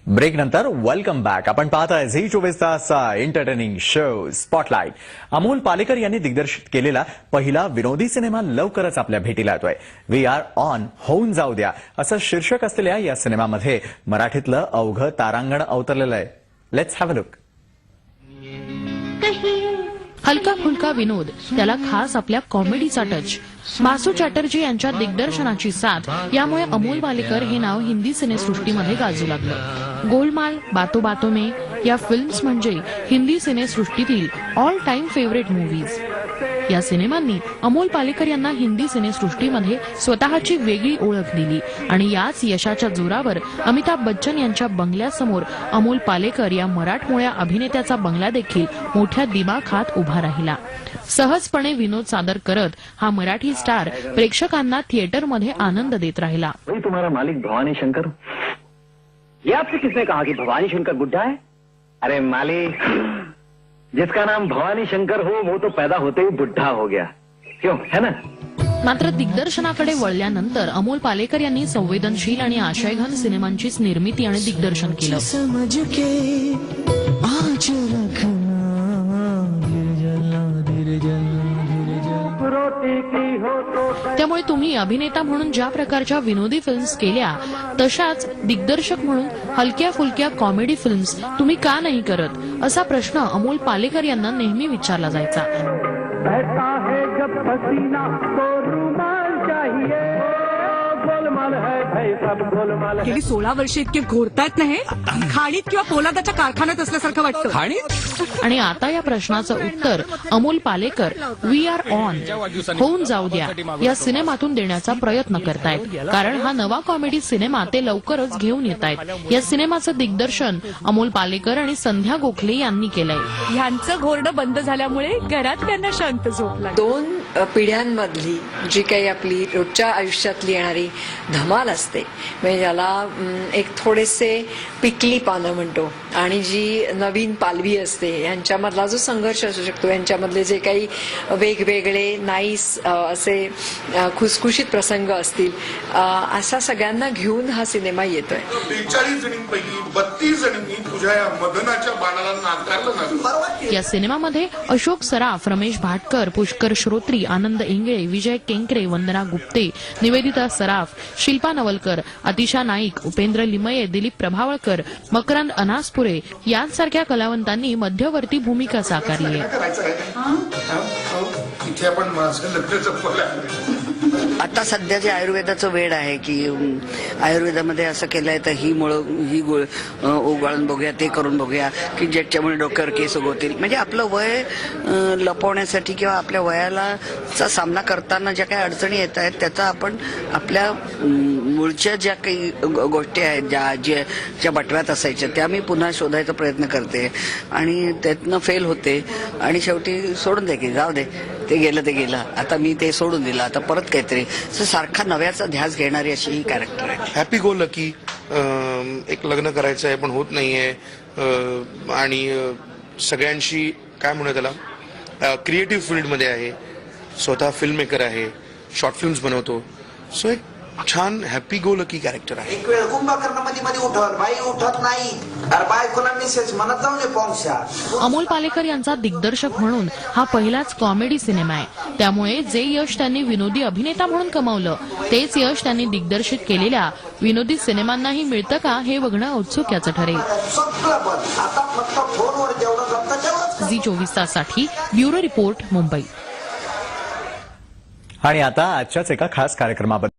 Break नंतर welcome back. आपण पाहताय झी 24 तासचा entertaining show spotlight. Amol Palekar यांनी दिग्दर्शित केलेला पहिला विनोदी सिनेमा लवकरच आपल्या भेटीला येतोय. वी आर ऑन, होऊन जाऊ द्या असं शीर्षक असलेल्या या सिनेमामध्ये मराठीतलं अवघं तारांगण अवतरलेलं आहे. Let's have a look. हलका फुलका विनोद, त्याला खास आपल्या कॉमेडीचा टच. मासू चॅटर्जी यांच्या दिग्दर्शनाची साथ यामुळे अमोल पालेकर हे नाव हिंदी सिनेसृष्टीमध्ये गाजू लागलं. गोलमाल, बातो बातो में या फिल्म्स म्हणजे हिंदी सिनेसृष्टीतील ऑल टाइम फेवरेट मूव्हीज. या सिनेमांनी अमोल पालेकर यांना हिंदी सिनेसृष्टीमध्ये स्वतःची वेगळी ओळख दिली आणि याच यशाच्या जोरावर अमिताभ बच्चन यांच्या बंगल्यासमोर अमोल पालेकर या मराठमोळ्या अभिनेत्याचा बंगला देखील मोठ्या दिमाखात उभा राहिला. सहजपणे विनोद सादर करत हा मराठी स्टार प्रेक्षकांना थिएटरमध्ये आनंद देत राहिला. वही तुम्हारा मालिक भवानी शंकर. ये आपसे किसने कहा कि भवानी शंकर बुढ़ा है? अरे मालिक, जिसका नाम भवानी शंकर हो वो तो पैदा होते ही बुढ़ा हो गया, क्यों है ना? मात्र दिग्दर्शनाकडे वळल्यानंतर अमोल पालेकर यांनी संवेदनशील आणि आशयघन सिनेमांचीच निर्मिती आणि दिग्दर्शन केलं. त्यामुळे तुम्ही अभिनेता म्हणून ज्या प्रकारच्या विनोदी फिल्म्स केल्या तशाच दिग्दर्शक म्हणून हलक्या फुलक्या कॉमेडी फिल्म्स तुम्ही का नाही करत, असा प्रश्न अमोल पालेकर यांना नेहमी विचारला जायचा. गेली 16 वर्षे इतके घोरतायत नाही, खाणीत किंवा पोलादाच्या कारखान्यात असल्यासारखं वाटतं. आणि आता या प्रश्नाचं उत्तर Amol Palekar we are on, होऊन जाऊ द्या या सिनेमातून देण्याचा प्रयत्न करतायत. कारण हा नवा कॉमेडी सिनेमा ते लवकरच घेऊन येत आहेत. या सिनेमाचं दिग्दर्शन अमोल पालेकर आणि संध्या गोखले यांनी केलंय. ह्यांचं घोरडं बंद झाल्यामुळे घरात त्यांना शांत झोप लागली. 2 पिढ्यांमधली जी काही आपली रोजच्या आयुष्यातली येणारी धमाल असते, म्हणजे ज्याला एक थोडेसे पिकली पानं म्हणतो, आणि जी नवीन पालवी असते यांच्यामधला जो संघर्ष असू शकतो, यांच्यामधले जे काही वेगवेगळे नाईस असे खुसखुशीत प्रसंग असतील, असा सगळ्यांना घेऊन हा सिनेमा येतोय. 43 जणींपैकी 32 जणींनी तुझ्या या मदनाच्या बाणाला नाकारलं नाही. या सिनेमामध्ये अशोक सराफ, रमेश भाटकर, पुष्कर श्रोत्री, आनंद इंगळे, विजय केंकरे, वंदना गुप्ते, निवेदिता सराफ, शिल्पा नवलकर, अतिशा नाईक, उपेंद्र लिमये, दिलीप प्रभावळकर, मकरंद अनासपुरे यांसारख्या कलावंतांनी मध्यवर्ती भूमिका साकारली आहे. इथे आपण माझं लग्न जपलं. आता सध्या जे आयुर्वेदाचं वेड आहे की आयुर्वेदामध्ये असं केलंय तर ही मुळं उगाळून बघूया, ते करून बघूया की ज्याच्यामुळे डोक्यावर केस उगवतील. म्हणजे आपलं वय लपवण्यासाठी किंवा आपल्या वयाला सामना करताना ज्या काही अडचणी येत आहेत त्याचा आपण आपल्या मूळच्या ज्या काही गोष्टी आहेत ज्या बटव्यात असायच्या त्या मी पुन्हा शोधायचा प्रयत्न करते आणि त्यातनं फेल होते आणि शेवटी सोडून दे की जाऊ दे, ते गेलं, आता मी ते सोडून दिलं, आता परत काहीतरी सारखा नव्याचा ध्यास घेणारी अशी ही कॅरेक्टर आहे. Happy go lucky. एक लग्न करायचं आहे पण होत नाहीये, आणि सगळ्यांशी काय म्हणूया त्याला, क्रिएटिव्ह फील्डमध्ये आहे, स्वतः फिल्म मेकर आहे, शॉर्ट फिल्म्स बनवतो. सो एक छान हॅपी गो लकी कॅरेक्टर आहे. एक वेळ कुंभकर्णामध्ये उठवल, बाई उठत नाही, अरे बायकोला मेसेज म्हणत जाऊ नये पॉंशा. अमोल पालेकर यांचा दिग्दर्शक म्हणून हा पहिलाच कॉमेडी सिनेमा आहे. त्यामुळे जे यश त्यांनी विनोदी अभिनेता म्हणून कमावलं तेच यश त्यांनी दिग्दर्शित केलेल्या विनोदी सिनेमांनाही मिळतं का हे बघणं औत्सुक्याचं ठरेल. झी 24 ताससाठी ब्युरो रिपोर्ट, मुंबई. आणि आता आजच्याच एका खास कार्यक्रमाबद्दल